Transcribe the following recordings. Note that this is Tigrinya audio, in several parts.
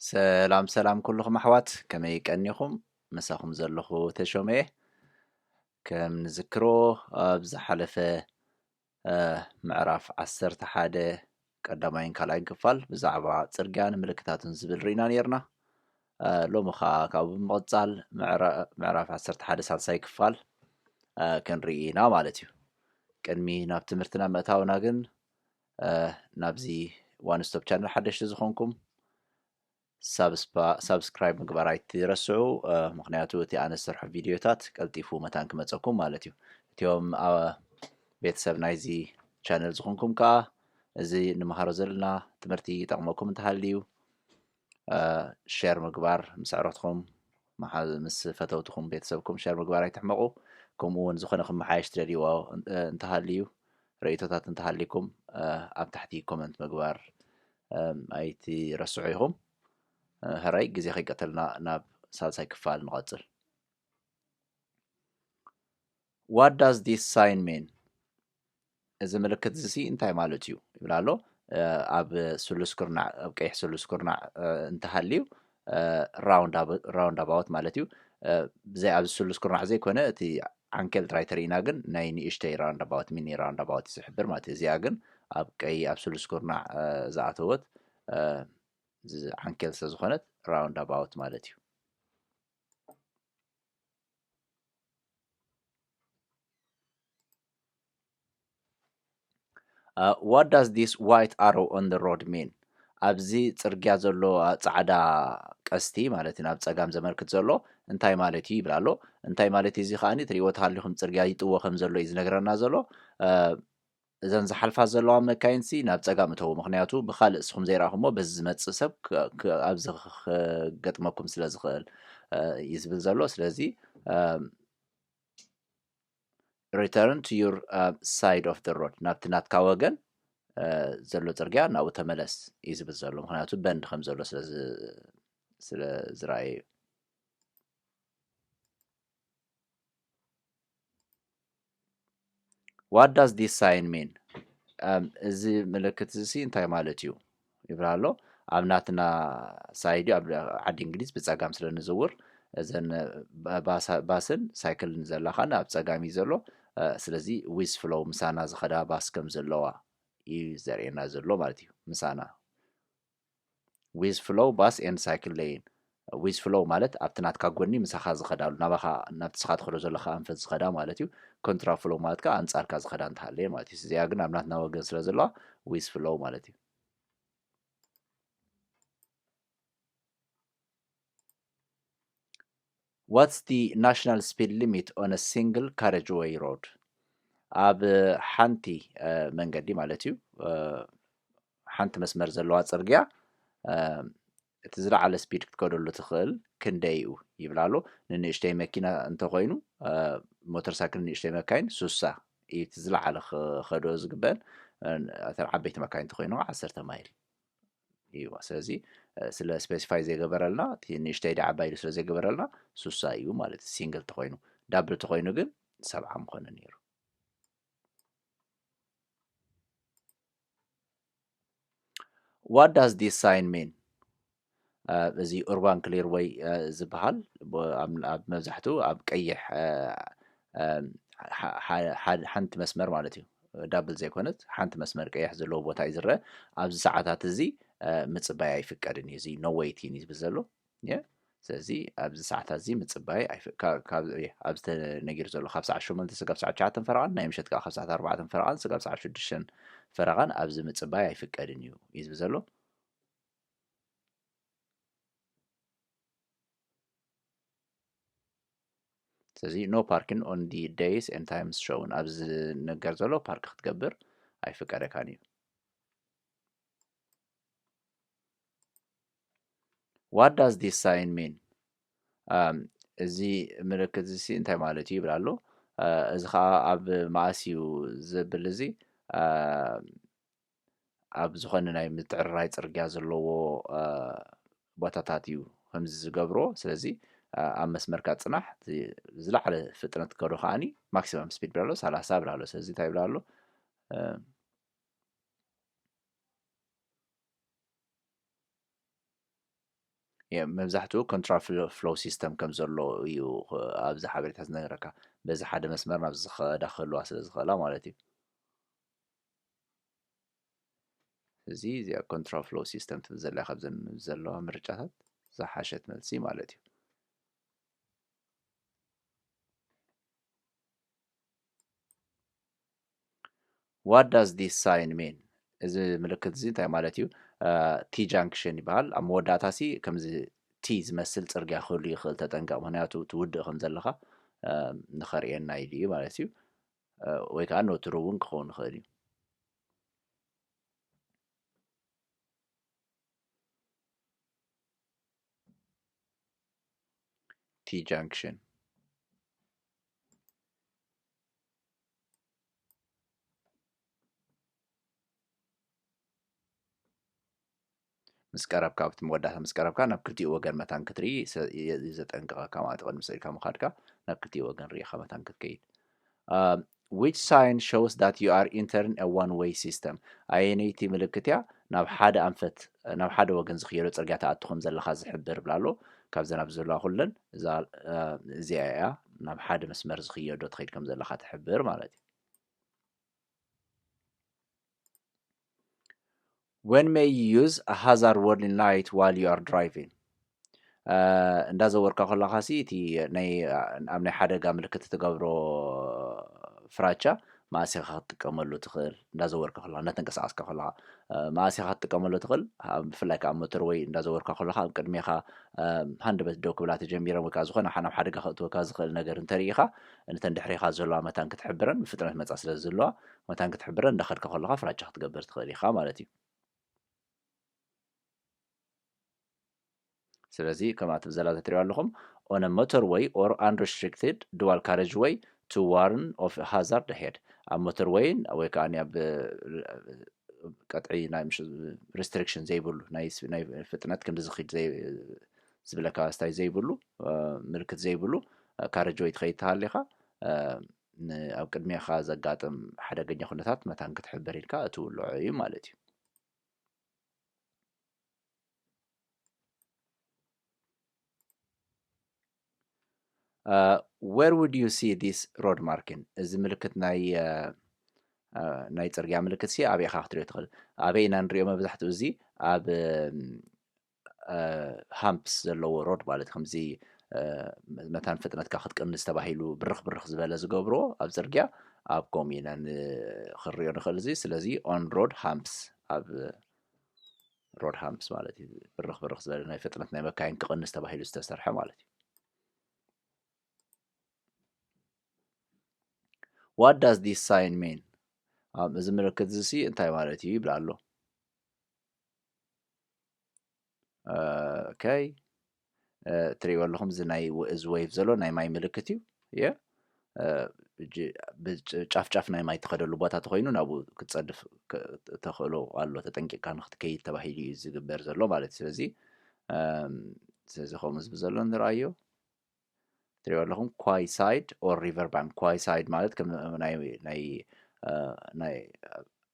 سلام سلام كلكم أحوات كما يكنيكم مساكم زلخو تشومي كم نذكرو بزحلفة معرف عسرت حادة قدامين كالاي كفال بزعبا صرغان ملكتاتن زبل رينا نيرنا لو مخا كاب مقصال معرف عسرت حادة سالساي كفال كنرينا مالتيو قدمي ناب تمرتنا متاونا كن نابزي وان ستوب channel حدش زخونكم سبسكرايب ምግባር ኣይትረስዑ ምክንያቱ እቲ ኣነ ዝሰርሖ ቪድዮታት ቀልጢፉ መታን ክመፀኩም ማለት እዩ እቲኦም ቤተሰብ ናይዚ ቻነል ዝኾንኩም ከዓ እዚ ንመሃሮ ዘለና ትምህርቲ ይጠቕመኩም እንተሃልዩ ሼር ምግባር ምስ ዕረትኩም ምስ ፈተውትኩም ቤተሰብኩም ሼር ምግባር ኣይትሕመቑ ከምኡ እውን ዝኾነ ክመሓየሽ ትደልይዎ እንተሃልዩ ርእይቶታት እንተሃሊኩም ኣብ ታሕቲ ኮመንት ምግባር ኣይትረስዑ ኢኹም هراي جزي خي قتلنا ناب سالساي كفال نقتل. What does this sign mean? إذا ملكت زي انتهي مالتيو يبلالو أب سلوس كرنا أب كيح سلوس كرنا انتهاليو round about مالتيو زي أب سلوس كرنا زي كونه تي عنكل رايتر إناجن نايني إشتي round about ميني round about يسحبر ما تزي أجن أب كي أب سلوس كرنا زعتوت عنكل سزخونت round about مالتيو. What does this white arrow on the road mean? أبزي ترجع زلوا صعدا قستي مالتنا بصقام زمركت زلوا انتاي مالتي يبلالو انتاي مالتي زي خاني تريوت هالليهم ترجع يطوو خم زلوا يزنغرنا زلوا إذا زحلفا زلوا مكاينسي ناب صقام تو مخنياتو بخالص خم زيراهمو بز متصسب أبزخ قطمكم سلازخل يزبل زلوا سلازي return to your side of the road نابتنات كاوغن زلو ترجع ناو تملس يزبل زلو مخنياتو بند خم زلوا سلازراي What does this sign mean? إذا ملكت زي انتاي مالتيو يبرالو أبناتنا سايدي عاد إنجليز بتساقام سلا نزور إذن باسن سايكل نزل خانا بتساقامي زلو سلازي ويز فلو مسانا زخدا باس كم زلوا يزرعنا زلو مالتيو مسانا ويز فلو باس إن سايكل لين ويز فلو مالت أبتنات كاغوني مساخا زخدا نبخا نبتسخات خلو زلخا أنفذ زخدا مالتيو كونترا فلو مالت كا أنصار كا زخدا انتحالين مالتيو سيزياغن أبناتنا وغن سلازلوا ويز فلو مالتيو What's the national speed limit on a single carriageway road? أب حنتي منقدي مالتيو حنت مسمر زلوا صرقيا تزرع على سبيد كتكودلو تخيل كندايو يبلالو ننشتي ماكينة انت خوينو موتور سايكل نشتي ماكاين سوسا يتزرع على خدوز قبل اثر عبيت ماكاين تخوينو 10 مايل ايوا سلازي سلا سبيسيفاي زي غبرلنا نشتي دعبايل سلا زي غبرلنا سوسا ايو مالت سينجل تخوينو دبل تخوينو ግን 7 مخونه نيرو What does this sign mean? بزي urban clear way زبحال أب مزحتو أب كيح حنت مسمر مالتيو دبل زي كونت حنت مسمر كيح زلو بوتا يزرع أب ساعات زي متصباي يفكرني زي no waiting يزبزلو يا سزي أب ساعات زي متصباي أب نجير زلو 5 شو من تسقف ساعة 9 فرعان نيمشت كا 5 4 فرعان سقف ساعة 6 فرعان أب زي متصباي يفكرني يزبزلو سزي no parking on the days and times shown أبز نجار زلو بارك تكبر أي فكرة كاني What does this sign mean? زي مركز زي انتي مالتي برالو إذا خا أب ماسيو زبلزي أب زخنا ناي متعرّاي ترجع زلو بطاطاتيو همز زقبرو سلزي أم مسمر كاتسنح زلع على فترة كارو خاني ماكسيمم سبيد برالو سالا برالو سلزي تاي برالو መብዛሕትኡ ኮንትራ ፍሎ ሲስተም ከም ዘሎ እዩ ኣብዚ ሓበሬታ ዝነገረካ በዚ ሓደ መስመር ናብ ዝኸዳ ክህልዋ ስለ ዝኽእላ ማለት እዩ እዚ እዚኣ ኮንትራ ፍሎ ሲስተም ትብል ዘላ ካብዘን ዘለዋ ምርጫታት ዝሓሸት መልሲ ማለት እዩ what does this sign mean እዚ ምልክት እዚ እንታይ ማለት እዩ ቲ ጃንክሽን ይበሃል ኣብ መወዳእታ ሲ ከምዚ ቲ ዝመስል ፅርግያ ክህሉ ይኽእል ተጠንቀቕ ምክንያቱ ትውድእ ከም ዘለኻ ንኸርእየና ኢሉ እዩ ማለት እዩ ወይ ከዓ ኖትሩ እውን ክኸውን ይኽእል እዩ ቲ ጃንክሽን ምስ ቀረብካ ኣብቲ መወዳእታ ምስ ቀረብካ ናብ ክልቲኡ ወገን መታን ክትርኢ ዘጠንቅቐካ ማለት ቅድሚ ሰኢልካ ምኻድካ ናብ ክልቲኡ ወገን ርኢኻ መታን ክትከይድ which sign shows that you are entering a one-way system ኣየነይቲ ምልክት እያ ናብ ሓደ ኣንፈት ናብ ሓደ ወገን ዝኽየዶ ፅርግያ ተኣትኹም ዘለኻ ዝሕብር ብላ ኣሎ ካብዘን ኣብ ዘለዋ ኩለን እዚኣ እያ ናብ ሓደ መስመር ዝኽየዶ ትኸይድ ከም ዘለኻ ትሕብር ማለት እዩ when may you use a hazard warning light while you are driving እንዳዘወርካ ከለኻ ሲ እቲ ኣብ ናይ ሓደጋ ምልክት ትገብሮ ፍራቻ ማእሲኻ ክትጥቀመሉ ትኽእል እንዳዘወርካ ከለኻ እንዳተንቀሳቐስካ ከለኻ ማእሲኻ ክትጥቀመሉ ትኽእል ብፍላይ ከዓ ሞተር ወይ እንዳዘወርካ ከለኻ ኣብ ቅድሚኻ ሃንደበት ደው ክብላ ተጀሚረን ወይ ከዓ ዝኾነ ናብ ሓደጋ ከእትወካ ዝኽእል ነገር እንተሪኢኻ ነተን ድሕሪኻ ዘለዋ መታን ክትሕብረን ብፍጥነት መፃ ስለ ዘለዋ መታን ክትሕብረን እንዳኸድካ ከለኻ ፍራቻ ክትገብር ትኽእል ኢኻ ማለት እዩ ስለዚ ከምኣት ብዘላ ተትሪኡ ኣለኹም on a motorway or unrestricted dual carriageway to warn of a hazard ahead ኣብ ሞተርዌይን ወይ ከዓ ኣብ ቀጥዒ ናይ ሬስትሪክሽን ዘይብሉ ናይ ፍጥነት ክንዲ ዝኽድ ዝብለካ ስታይ ዘይብሉ ምልክት ዘይብሉ ካሬጅዌይ ትኸይድ ተሃሊኻ ኣብ ቅድሚኻ ዘጋጥም ሓደገኛ ኩነታት መታን ክትሕብር ኢልካ እትውልዖ እዩ ማለት እዩ where would you see this road marking እዚ ምልክት ናይ ፅርግያ ምልክት ሲ ኣበይ ኢኻ ክትሪኦ ትኽእል ኣበይ ኢና ንሪኦ መብዛሕትኡ እዚ ኣብ ሃምፕስ ዘለዎ ሮድ ማለት ከምዚ መታን ፍጥነትካ ክትቅንስ ተባሂሉ ብርኽ ብርኽ ዝበለ ዝገብርዎ ኣብ ፅርግያ ኣብ ከምኡ ኢና ክንሪኦ ንኽእል እዚ ስለዚ ኦን ሮድ ሃምፕስ ኣብ ሮድ ሃምፕስ ማለት እዩ ብርኽ ብርኽ ዝበለ ናይ ፍጥነት ናይ መካይን ክቕንስ ተባሂሉ ዝተሰርሐ ማለት እዩ what does this sign mean እዚ ምልክት እዚ እንታይ ማለት እዩ ይብላ ኣሎ ኦኬይ ትሪእዎ ኣለኹም እዚ ናይ እዚ ዌይቭ ዘሎ ናይ ማይ ምልክት እዩ ጫፍ ጫፍ ናይ ማይ ትኸደሉ ቦታ ተኮይኑ ናብኡ ክትፀድፍ ተኽእሎ ኣሎ ተጠንቂቕካ ንክትከይድ ተባሂሉ እዩ ዝግበር ዘሎ ማለት እዩ ስለዚ ከምኡ ዝብል ዘሎ ንርአዮ ትሪእዎ ኣለኹም ኳይሳይድ ኦር ሪቨር ባንክ ኳይሳይድ ማለት ከም ናይ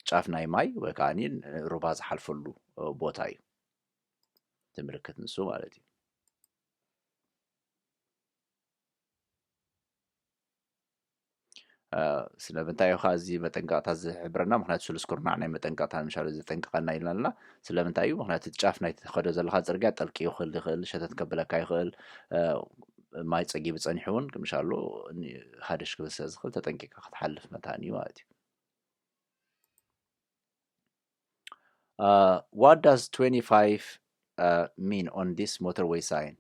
ጫፍ ናይ ማይ ወይ ከዓኒ ሩባ ዝሓልፈሉ ቦታ እዩ ትምልክት ንሱ ማለት እዩ ስለምንታይ እዩ እዚ መጠንቀቕታ ዝሕብረና ምክንያቱ ስሉስ ኩርናዕ ናይ መጠንቀቕታ ምሻሉ ዝጠንቅቐና ኢልና ኣለና ስለምንታይ እዩ ምክንያቱ ጫፍ ናይ ትኸዶ ዘለካ ፅርግያ ጠልቂ ይኽእል ይኽእል ሸተት ከብለካ ይኽእል ማይ ፀጊቡ ፀኒሑ እውን ምሻሉ ሓደሽ ክብል ስለ ዝኽእል ተጠንቂቕካ ክትሓልፍ መታን እዩ ማለት እዩ what does 25 mean on this motorway sign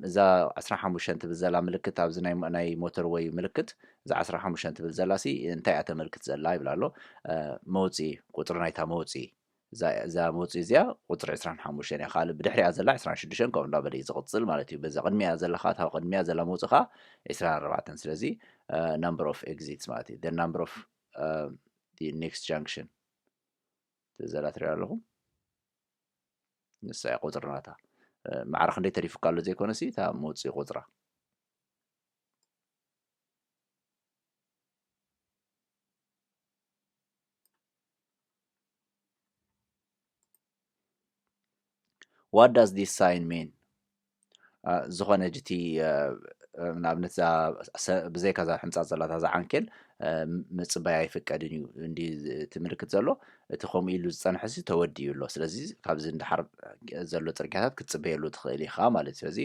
እዛ 15 ትብል ዘላ ምልክት ኣብዚ ናይ ሞተርዌይ ምልክት እዛ 15 ትብል ዘላ ሲ እንታይ እያ ተመልክት ዘላ ይብላ ኣሎ መውፅኢ ቁፅሪ ናይታ መውፅኢ እዛ መውፅኢ እዚኣ ቁፅሪ 25 እያ ካልእ ብድሕሪኣ ዘላ 26 ከምኡ እንዳበለ እዩ ዝቕፅል ማለት እዩ በዛ ቅድሚያ ዘለካ እታ ቅድሚያ ዘላ መውፅእ ከዓ 24 ስለዚ number of exits ማለት እዩ the number of the next junction ዘላ ትሪኦ ኣለኹም ንሳ ቁፅሪ ናታ ማዕረ ክንደይ ተሪፍካ ኣሎ ዘይኮነ ሲ እታ መውፅኢ ቁፅራ what does this sign mean ዝኾነ ጅቲ ንኣብነት ብዘይካ ዛ ሕንፃፅ ዘላታ ዛ ዓንኬል ምፅባይ ኣይፍቀድን እዩ እንዲ እቲ ምልክት ዘሎ እቲ ከምኡ ኢሉ ዝፀንሐ ሲ ተወዲኡ ኣሎ ስለዚ ካብዚ እንድሓር ዘሎ ፅርግያታት ክትፅበየሉ ትኽእል ኢኻ ማለት እዩ ስለዚ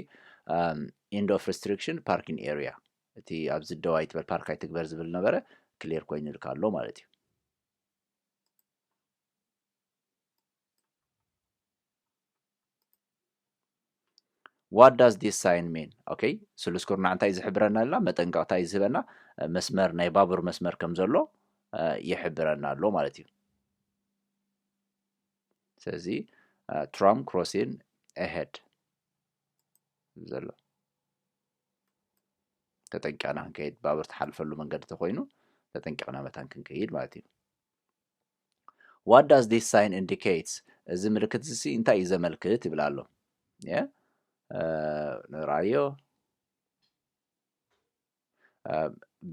end of restriction parking area እቲ ኣብዚ ደዋይ ትበል ፓርክ ኣይትግበር ዝብል ነበረ ክሊር ኮይኑ ልካ ኣሎ ማለት እዩ what does this sign mean okay ስሉስ ኩርናዕ እንታይ ዝሕብረና ኣላ መጠንቀቕታ እዩ ዝህበና መስመር ናይ ባቡር መስመር ከም ዘሎ ይሕብረና ኣሎ ማለት እዩ ስለዚ tram crossing ahead ዘሎ ተጠንቂቕና ክንከይድ ባቡር ትሓልፈሉ መንገዲ ተኮይኑ ተጠንቂቕና መታን ክንከይድ ማለት እዩ what does this sign indicates እዚ ምልክት እዚ እንታይ እዩ ዘመልክት ይብል ኣሎ ንራእዮ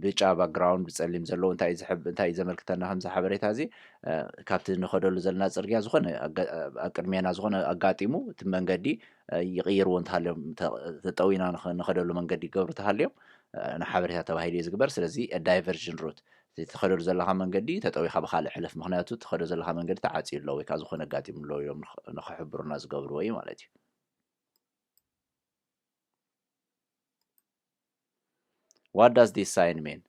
ብጫ ባክግራውንድ ብፀሊም ዘለዎ እንታይ እዩ ዘመልክተና ከምዚ ሓበሬታ እዚ ካብቲ ንኸደሉ ዘለና ፅርግያ ዝኾነ ቅድሜና ዝኾነ ኣጋጢሙ እቲ መንገዲ ይቕይርዎ እንተሃልዮም ተጠዊና ንኸደሉ መንገዲ ይገብሩ ተሃልዮም ንሓበሬታ ተባሂሉ እዩ ዝግበር ስለዚ ዳይቨርዥን ሩት ትኸደሉ ዘለካ መንገዲ ተጠዊኻ ብካልእ ሕልፍ ምክንያቱ ትኸደሉ ዘለካ መንገዲ ተዓፅዩ ኣሎ ወይ ከዓ ዝኾነ ኣጋጢሙ ኣሎ ኢሎም ንኽሕብሩና ዝገብርዎ እዩ ማለት እዩ what does this sign mean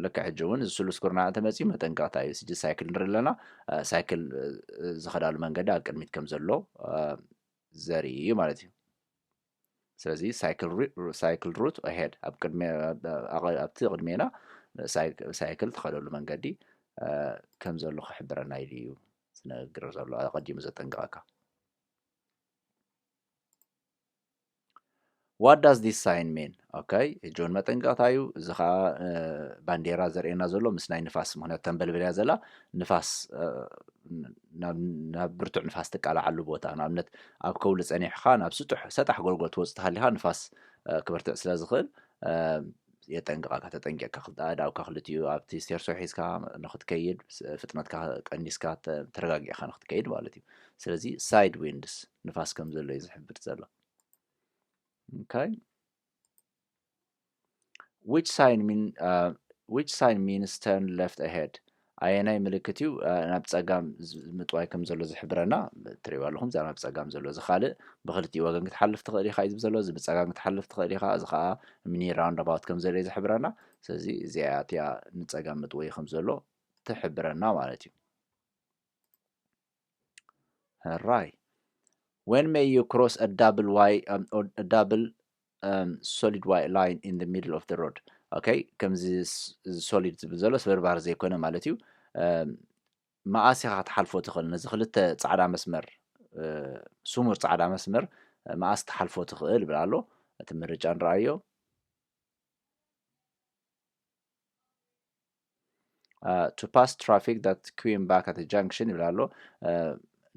ልክዕ ሕጂ እውን ስሉስ ኩርናዕ እንተመፅኡ መጠንቀቕታ እዩ ስጂ ሳይክል ንርኢ ኣለና ሳይክል ዝኸዳሉ መንገዲ ኣብ ቅድሚት ከም ዘሎ ዘርኢ እዩ ማለት እዩ ስለዚ ሳይክል ሩት ahead ኣብቲ ቅድሜና ሳይክል ትኸደሉ መንገዲ ከም ዘሎ ክሕብረና ኢሉ እዩ ዝነግር ዘሎ ቀዲሙ ዘጠንቀቐካ what does this sign mean okay ጆን መጠንቀቕታ እዩ እዚ ከዓ ባንዴራ ዘርእየና ዘሎ ምስ ናይ ንፋስ ምክንያቱ ተንበልበልያ ዘላ ንፋስ ናብ ብርቱዕ ንፋስ ትቃላዓሉ ቦታ ንኣብነት ኣብ ከውሊ ፀኒሕካ ናብ ሰጣሕ ጎልጎል ትወፅእ ተሃሊኻ ንፋስ ክበርትዕ ስለ ዝኽእል የጠንቅቐካ ተጠንቂቕካ ኣእዳውካ ክልቲኡ ኣብቲ ስተርሶ ሒዝካ ንኽትከይድ ፍጥነትካ ቀኒስካ ተረጋጊዕካ ንኽትከይድ ማለት እዩ ስለዚ ሳይድ ዊንድስ ንፋስ ከም ዘሎ እዩ ዝሕብር ዘሎ okay which sign means turn left ahead ኣየናይ ምልክት እዩ ናብ ፀጋም ምጥዋይ ከም ዘሎ ዝሕብረና ትሪእዎ ኣለኹም እዛ ናብ ፀጋም ዘሎ እዚ ካልእ ብክልቲኡ ወገን ክትሓልፍ ትኽእል ኢኻ እዩ ዝብል ዘሎ እዚ ብፀጋም ክትሓልፍ ትኽእል ኢኻ እዚ ከዓ ሚኒ ራውንድ ኣባውት ከም ዘሎ እዩ ዝሕብረና ስለዚ እዚኣ እትያ ንፀጋም ምጥወይ ከም ዘሎ ትሕብረና ማለት እዩ right when may you cross a double solid white line in the middle of the road okay ከምዚ solid ዝብል ዘሎ ስብርባር ዘይኮነ ማለት እዩ መዓስ ኢኻ ክትሓልፎ ትኽእል ነዚ ክልተ ፃዕዳ መስመር ስሙር ፃዕዳ መስመር መዓስ ትሓልፎ ትኽእል ይብል ኣሎ እቲ ምርጫ ንረኣዮ to pass traffic that queuing back at the junction ይብል ኣሎ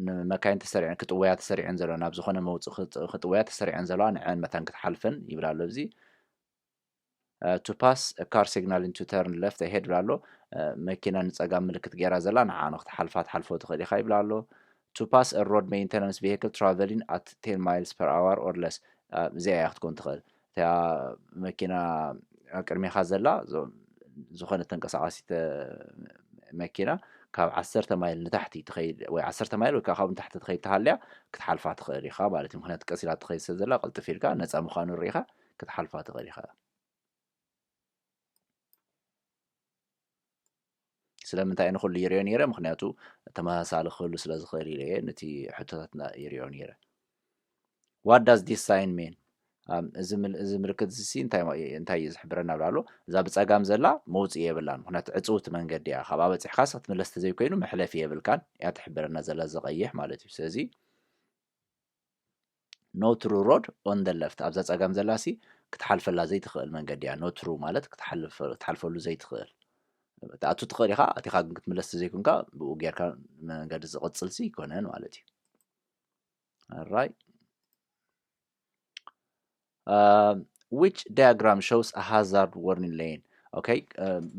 ንመካይን ተሰሪዐን ክጥወያ ተሰሪዐን ዘለዋ ናብ ዝኾነ መውፅእ ክጥወያ ተሰሪዐን ዘለዋ ንዕን መታን ክትሓልፈን ይብል ኣሎ እዚ to pass a car signaling to turn left ahead ይብል ኣሎ መኪና ንፀጋም ምልክት ገይራ ዘላ ንዓ ንክትሓልፋ ትሓልፎ ትኽእል ኢኻ ይብል ኣሎ to pass a road maintenance vehicle traveling at 10 miles per hour or less እዚኣ እያ ክትኮን ትኽእል እታ መኪና ኣብ ቅድሚኻ ዘላ ዝኾነ ተንቀሳቃሲት መኪና ካብ 10 ማይል ንታሕቲ ትኸይድ ወይ 10 ማይል ወይ ካብ ንታሕቲ ትኸይድ ተሃልያ ክትሓልፋ ትኽእል ኢኻ ማለት እዩ ምክንያቱ ቀሲላ ትኸይድ ስለ ዘላ ቅልጥፍ ኢልካ ነፃ ምዃኑ ርኢኻ ክትሓልፋ ትኽእል ኢኻ ስለምንታይ ንኹሉ ይርዮ ነይረ ምክንያቱ ተመሳሳሊ ክህሉ ስለ ዝኽእል ኢለ ነቲ ሕቶታትና ይርዮ ነይረ what does this sign mean እዚ ምልክት እዚ እንታይ እዩ ዝሕብረና ብላሎ እዛ ብፀጋም ዘላ መውፅእ የብላን ምክንያቱ ዕፅውቲ መንገዲ እያ ካብኣ በፂሕካስ ክትምለስ ተዘይኮይኑ መሕለፊ የብልካን እያ ትሕብረና ዘላ ዝቐይሕ ማለት እዩ ስለዚ no true road on the left ኣብዛ ፀጋም ዘላ ሲ ክትሓልፈላ ዘይትኽእል መንገዲ እያ no true ማለት ክትሓልፈሉ ዘይትኽእል ተኣቱ ትኽእል ኢኻ ኣቲኻ ግን ክትምለስ ተዘይኮንካ ብኡ ጌርካ መንገዲ ዝቕፅል ሲ ይኮነን ማለት እዩ alright which diagram shows a hazard warning lane okay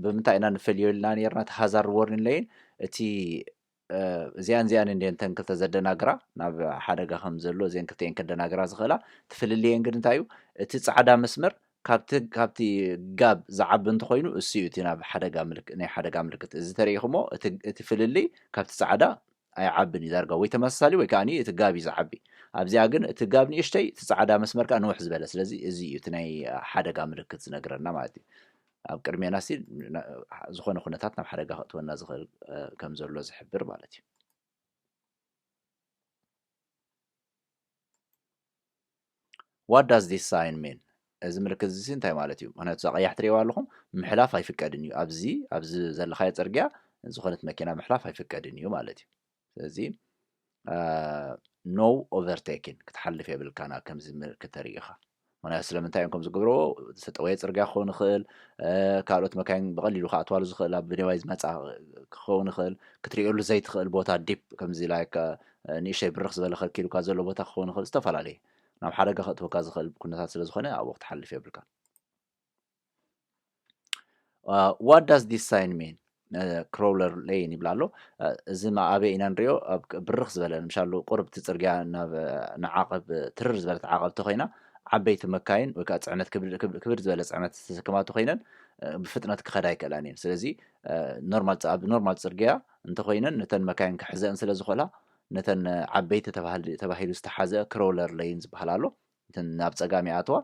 ብምንታይ ኢና ንፈልዮ ኢልና ነርና እቲ hazard warning lane እቲ እዚኣን እንተን ክልተ ዘደናግራ ናብ ሓደጋ ከም ዘሎ እዚአን ክልተን ከደናግራ ዝኽእላ ትፍልልየን ግን እንታይ እዩ እቲ ጻዕዳ መስመር ካብቲ ጋብ ዝዓቢ እንተኮይኑ እሱ እዩ እቲ ናብ ናይ ሓደጋ ምልክት እዚ ተሪኢኹሞ እቲ ፍልልይ ካብቲ ጻዕዳ ኣይዓብን እዩ ዳርጋ ወይ ተመሳሳሊ ወይ ከዓኒ እቲ ጋብ እዩ ዝዓቢ ኣብዚኣ ግን እቲ ጋብ ንእሽተይ እቲ ጻዕዳ መስመር ከዓ ንውሕ ዝበለ ስለዚ እዚ እዩ እቲ ናይ ሓደጋ ምልክት ዝነግረና ማለት እዩ ኣብ ቅድሜና ሲ ዝኾነ ኩነታት ናብ ሓደጋ ክእትወና ዝኽእል ከም ዘሎ ዝሕብር ማለት እዩ what does this sign mean እዚ ምልክት እዚ እንታይ ማለት እዩ ምክንያቱ እዛ ቀያሕ ትሪእዋ ኣለኹም ምሕላፍ ኣይፍቀድን እዩ ኣብዚ ዘለኻዮ ፅርግያ ዝኾነት መኪና ምሕላፍ ኣይፍቀድን እዩ ማለት እዩ ስለዚ ኖ ኦቨርቴኪን ክትሓልፍ የብልካና ከምዚ ምልክት ተሪኢኻ ምክንያቱ ስለምንታይ እዮም ከም ዝገብርዎ ዝተጠወየ ፅርግያ ክኸውን ይኽእል ካልኦት መካይን ብቐሊሉ ከኣትዋሉ ዝኽእል ኣብ ብኔዋይ ዝመፃ ክኸውን ይኽእል ክትሪእሉ ዘይትኽእል ቦታ ዲፕ ከምዚ ላይክ ንእሽተይ ብርኽ ዝበለ ከልኪሉካ ዘሎ ቦታ ክኸውን ይኽእል ዝተፈላለየ ናብ ሓደጋ ከእትወካ ዝኽእል ኩነታት ስለ ዝኾነ ኣብ ወቅቲ ሓልፍ የብልካ what does this sign mean ክሮለር ሌን ይብላ ኣሎ እዚ ኣበይ ኢና ንሪኦ ኣብ ብርኽ ዝበለ ምሻሉ ቁርብቲ ፅርግያ ናብ ንዓቐብ ትርር ዝበለት ዓቐብ ተኮይና ዓበይቲ መካይን ወይ ከዓ ፅዕነት ክብድ ዝበለ ፅዕነት ዝተሰከማቱ ኮይነን ብፍጥነት ክኸዳ ይክእላን እየን ስለዚ ኖርማል ፅርግያ እንተኮይነን ነተን መካይን ክሕዘአን ስለ ዝኽእላ ነተን ዓበይቲ ተባሂሉ ዝተሓዘ ክሮለር ሌን ዝበሃል ኣሎ እተን ናብ ፀጋም ይኣትዋ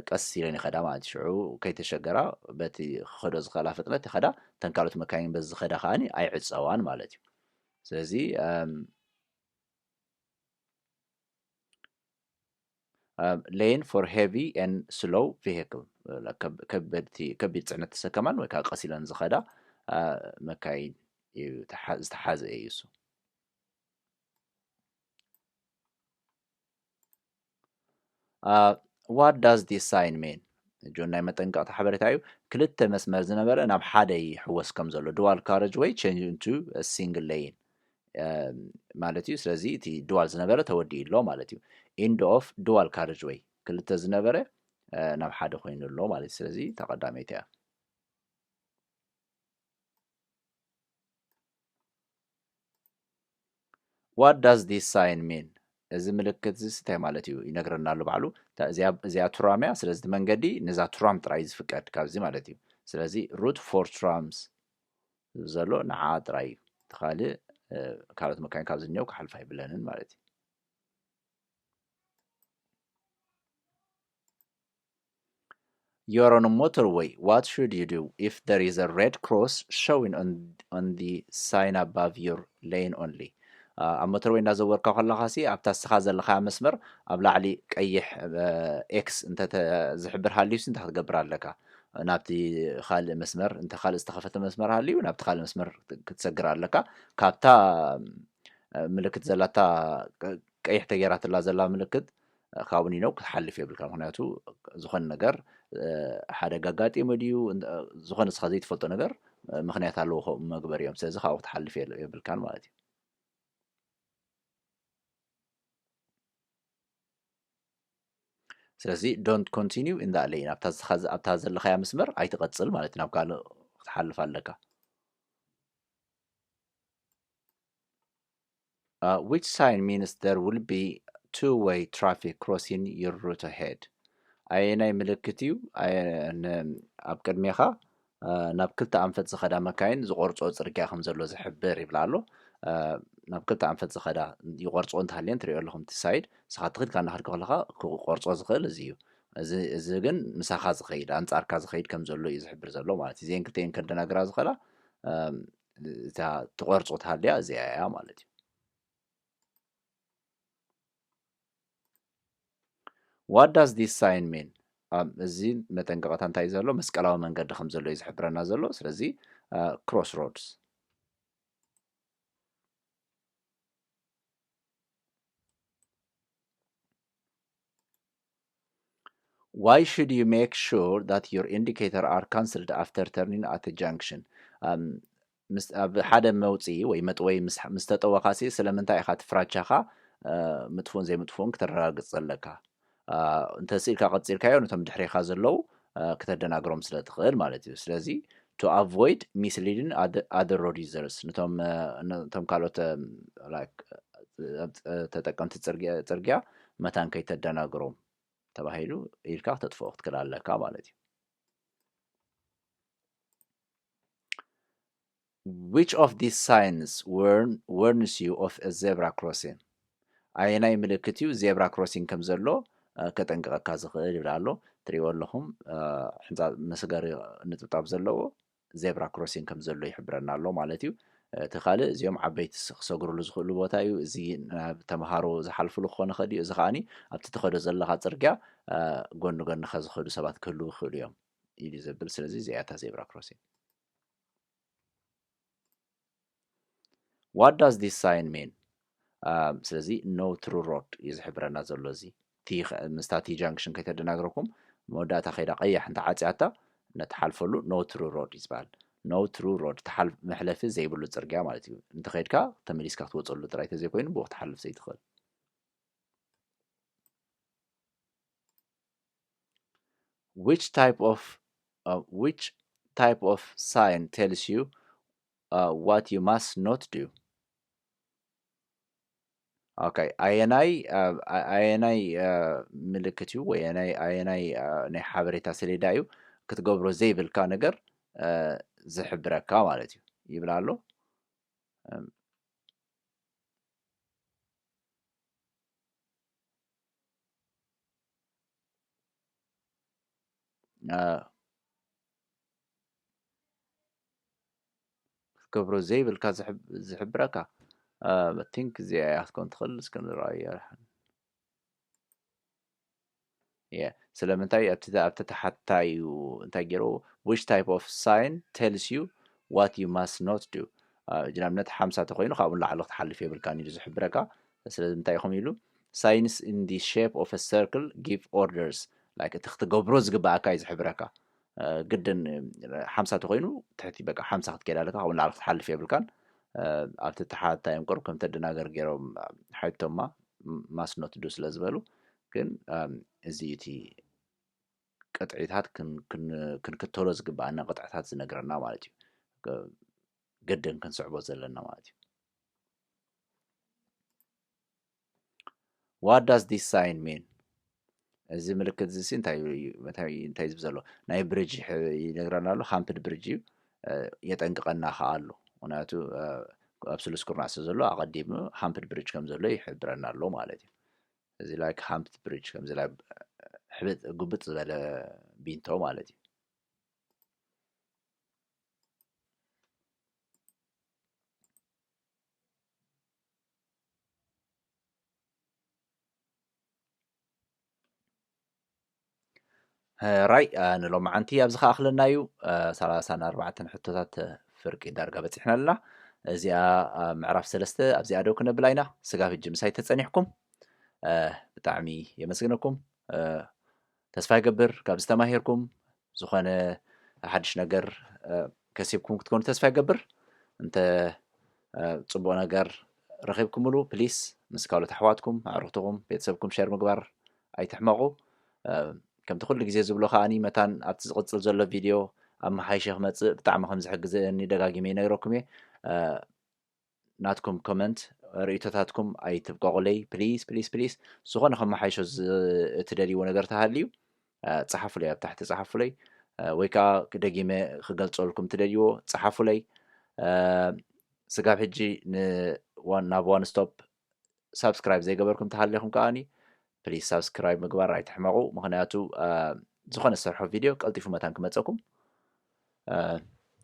ቀስ ኢለን ይኸዳ ማለት እዩ ሽዑ ከይተሸገራ በቲ ክኸዶ ዝኽእላ ፍጥነት ይኸዳ እተን ካልኦት መካይን በዚ ዝኸዳ ከዓኒ ኣይዕፀዋን ማለት እዩ ስለዚ lane for heavy and slow vehicle ከቢድ ፅዕነት ተሰከማን ወይ ከዓ ቀስ ኢለን ዝኸዳ መካይን ዝተሓዘ እዩ እሱ what does this sign mean ጆን ናይ መጠንቀቕታ ሓበሬታ እዩ ክልተ መስመር ዝነበረ ናብ ሓደ ይሕወስ ከም ዘሎ dual carriageway change into a single lane ማለት እዩ ስለዚ እቲ dual ዝነበረ ተወዲኡ ኣሎ ማለት እዩ end of dual carriageway ክልተ ዝነበረ ናብ ሓደ ኮይኑ ኣሎ ማለት እዩ ስለዚ ተቐዳመይቲ እያ what does this sign mean እዚ ምልክት እዚ እንታይ ማለት እዩ ይነግረና ኣሎ ባዕሉ እዚኣ ቱራም እያ ስለዚ መንገዲ ነዛ ቱራም ጥራይ ዝፍቀድ ካብዚ ማለት እዩ ስለዚ route for trams ዘሎ ንዓ ጥራይ ተኻልእ ካልኦት መካይን ካብ ዝኒአው ክሓልፍ ኣይብለንን ማለት እዩ You're on a motorway. What should you do if there is a red cross showing on the sign above your lane only? ኣብ ሞተርዌይ እናዘወርካ ከለኻ ሲ ኣብታ ስኻ ዘለኻ መስመር ኣብ ላዕሊ ቀይሕ ኤክስ ዝሕብር ሃልዩሲ እንታይ ክትገብር ኣለካ ናብቲ ካልእ መስመር እንተ ካልእ ዝተኸፈተ መስመር ሃልዩ ናብቲ ካልእ መስመር ክትሰግር ኣለካ ካብታ ምልክት ዘላታ ቀይሕ ተጌራትላ ዘላ ምልክት ካብኡ ኒነው ክትሓልፍ የብልካ ምክንያቱ ዝኾነ ነገር ሓደጋ ኣጋጢሞ ድዩ ዝኾነ ስኻ ዘይትፈልጦ ነገር ምክንያት ኣለዎ መግበር እዮም ስለዚ ካብኡ ክትሓልፍ የብልካን ማለት እዩ ስለዚ don't continue in that lane ኣብታ ዘለኻያ መስመር ኣይትቐፅል ማለት ናብ ካልእ ክትሓልፍ ኣለካ which sign means there will be two-way traffic crossing your route ahead ኣየናይ ምልክት እዩ ኣብ ቅድሜኻ ናብ ክልተ ኣንፈት ዝኸዳ መካይን ዝቆርፆ ፅርግያ ከም ዘሎ ዝሕብር ይብላ ኣሎ ናብ ክልተ ኣንፈት ዝኸዳ ይቆርፆ እንተሃልየን ትሪኦ ኣለኹም እቲ ሳይድ ስኻ ትኽድካ እናኸድካ ከለኻ ክቆርፆ ዝኽእል እዚ እዩ እዚ ግን ምሳኻ ዝኸይድ ኣንጻርካ ዝኸይድ ከም ዘሎ እዩ ዝሕብር ዘሎ ማለት እዩ እዚአን ክልተን ከደናግራ ዝኽእላ እታ ትቆርፆ ትሃልያ እዚኣ እያ ማለት እዩ What does this sign mean? እዚ መጠንቀቕታ እንታይ እዩ ዘሎ መስቀላዊ መንገዲ ከም ዘሎ እዩ ዝሕብረና ዘሎ ስለዚ crossroads Why should you make sure that your indicator are cancelled after turning at a junction? ኣብ ሓደ መውፅኢ ወይ መጥወይ ምስ ተጠወኻ ሲ ስለምንታይ ኢኻ ትፍራቻኻ ምጥፉን ዘይምጥፉን ክተረጋግፅ ዘለካ እንተ ስኢልካ ቀፂልካዮ ነቶም ድሕሪኻ ዘለው ክተደናግሮም ስለ ትኽእል ማለት እዩ ስለዚ to avoid misleading other road users ነቶም ካልኦት like ተጠቀምቲ ፅርግያ መታን ከይተደናግሮም ተባሂሉ ኢልካ ተጥፍኦ ክትክእል ኣለካ ማለት እዩ which of these signs warns you of a zebra crossing ኣየናይ ምልክት እዩ ዜብራ ክሮሲንግ ከም ዘሎ ከጠንቅቐካ ዝኽእል ይብላ ኣሎ ትሪእዎ ኣለኹም ሕንፃ መስገሪ ንጥብጣብ ዘለዎ ዜብራ ክሮሲንግ ከም ዘሎ ይሕብረና ኣሎ ማለት እዩ እቲ ካልእ እዚኦም ዓበይቲ ክሰግርሉ ዝኽእሉ ቦታ እዩ እዚ ናብ ተምሃሮ ዝሓልፍሉ ክኾን ይኽእል እዩ እዚ ከዓኒ ኣብቲ ትኸዶ ዘለካ ፅርግያ ጎኒ ጎኒኻ ዝኸዱ ሰባት ክህልው ይኽእሉ እዮም ኢሉ ዘብል ስለዚ እዚኣ እታ ዜብራ ክሮሲንግ what does this sign mean ስለዚ no true road እዩ ዝሕብረና ዘሎ እዚ ምስታ ቲ ጃንክሽን ከይተደናግረኩም መወዳእታ ከይዳ ቀያሕ እንተ ዓፅያታ ነተሓልፈሉ no true road ይዝባል no true road መሕለፊ ዘይብሉ ፅርግያ ማለት እዩ እንተኸይድካ ተመሊስካ ክትወፀሉ ጥራይ ተዘይኮይኑ ብኡ ክትሓልፍ ዘይትኽእል which type of sign tells you what you must not do okay ኣየናይ ምልክት እዩ ወይ ኣየናይ ናይ ሓበሬታ ሰሌዳ እዩ ክትገብሮ ዘይብልካ ነገር ዝሕብረካ ማለት እዩ ይብላ ኣሎ ክትገብሮ ዘይብልካ ዝሕብረካ I think እዚኣ ክትኮን ትኽእል እስከንረኣያ ስለምንታይ ኣብቲ ተሓታይ እዩ እንታይ ገይሩ which type of sign tells you what you must not do ጅናብነት 50 ተኮይኑ ካብኡ ላዕሊ ክትሓልፍ የብልካን ኢሉ ዝሕብረካ ስለዚ እንታይ ኢኹም ኢሉ signs in the shape of a circle give orders like እቲ ክትገብሮ ዝግባእካ እዩ ዝሕብረካ ግድን 50 ተኮይኑ ትሕቲ በቃ 50 ክትከይድ ኣለካ ካብኡ ላዕሊ ክትሓልፍ የብልካን ኣብቲ ተሓታዮም ቅርብ ከም ተደናገር ገይሮም ሓይቶማ must not do ስለ ዝበሉ ግን እዚ እቲ ቅጥዒታት ክንክተሎ ዝግባአና ቅጥዕታት ዝነግረና ማለት እዩ ግድን ክንስዕቦ ዘለና ማለት እዩ what does this sign mean እዚ ምልክት እዚ እንታይ ዝብል ዘሎ ናይ ብሪጅ ይነግረና ኣሎ ሃምፕድ ብሪጅ እዩ የጠንቅቐና ከዓ ኣሎ ምክንያቱ ኣብ ስሉስ ኩርናዕ ስለ ዘሎ ኣቐዲሙ ሃምፕድ ብሪጅ ከም ዘሎ ይሕብረና ኣሎ ማለት እዩ እዚ ላይክ ሃምፕድ ብሪጅ ከምዚ ላይ ሕብጥ ጉብጥ ዝበለ ቢንቶ ማለት እዩ ራይ ንሎም ማዓንቲ ኣብዚ ከኣኽለና እዩ 34 ሕቶታት ፍርቂ ዳርጋ በፂሕና ኣለና እዚኣ ምዕራፍ 3 ኣብዚኣ ደው ክነብል ኢና ስጋብ ሕጂ ምሳይ ተፀኒሕኩም ብጣዕሚ የመስግነኩም ተስፋ ይገብር ካብ ዝተማሂርኩም ዝኾነ ሓድሽ ነገር ከሲብኩም ክትኮኑ ተስፋ ይገብር እንተ ፅቡቅ ነገር ረኺብኩምሉ ፕሊስ ምስ ካልኦት ኣሕዋትኩም ኣዕሩኽትኩም ቤተሰብኩም ሸር ምግባር ኣይትሕመቑ ከምቲ ኩሉ ግዜ ዝብሎ ከዓኒ መታን ኣብቲ ዝቕፅል ዘሎ ቪድዮ ኣብ መሓይሸ ክመፅእ ብጣዕሚ ከም ዝሕግዘኒ ደጋጊመ ይነግረኩም እየ ናትኩም ኮመንት ርእቶታትኩም ኣይትብቀቑለይ ፕሊስ ፕሊስ ፕሊስ ዝኾነ ከመሓይሾ እትደልይዎ ነገር ተሃልዩ ፀሓፉለይ ኣብ ታሕቲ ፀሓፉለይ ወይ ከዓ ደጊመ ክገልፀልኩም ትደልይዎ ፀሓፉለይ ስጋብ ሕጂ ናብ ዋን ስቶፕ ሳብስክራይብ ዘይገበርኩም ተሃልየኹም ከዓኒ ፕሊስ ሳብስክራይብ ምግባር ኣይትሕመቑ ምክንያቱ ዝኾነ ዝሰርሖ ቪድዮ ቀልጢፉ መታን ክመፀኩም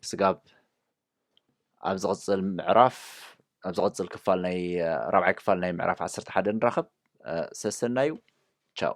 ስጋብ ኣብ ዝቕፅል ምዕራፍ ኣብ ዝቕፅል ክፋል ናይ 4ይ ክፋል ናይ ምዕራፍ 11 ንራኸብ ሰሰናዩ ቻው